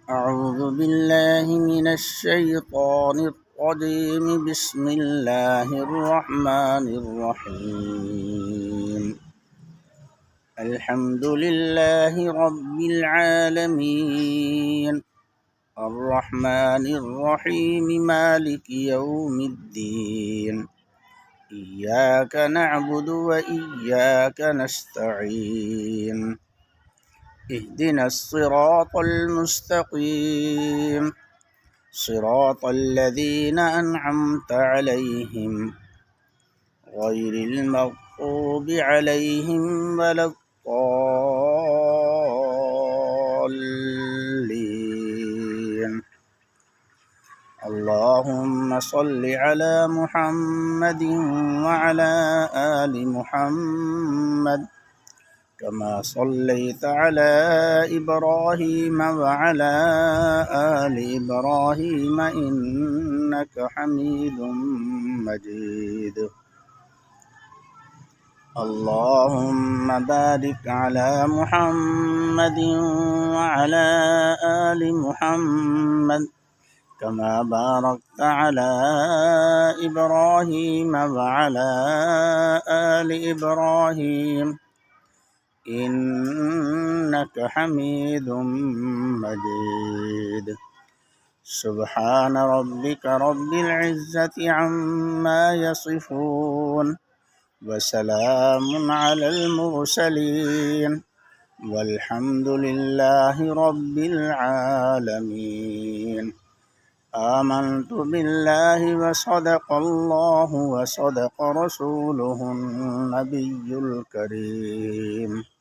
أعوذ بالله من الشيطان الرجيم. بسم الله الرحمن الرحيم. الحمد لله رب العالمين، الرحمن الرحيم، مالك يوم الدين. إياك نعبد وإياك نستعين. اهدنا الصراط المستقيم، صراط الذين أنعمت عليهم غير المغضوب عليهم ولا الضالين. اللهم صل على محمد وعلى آل محمد كما صليت على إبراهيم وعلى آل إبراهيم إنك حميد مجيد. اللهم بارك على محمد وعلى آل محمد كما باركت على إبراهيم وعلى آل إبراهيم إنك حميد مجيد. سبحان ربك رب العزة عما يصفون، وسلام على المرسلين، والحمد لله رب العالمين. آمنت بالله وصدق الله وصدق رسوله النبي الكريم.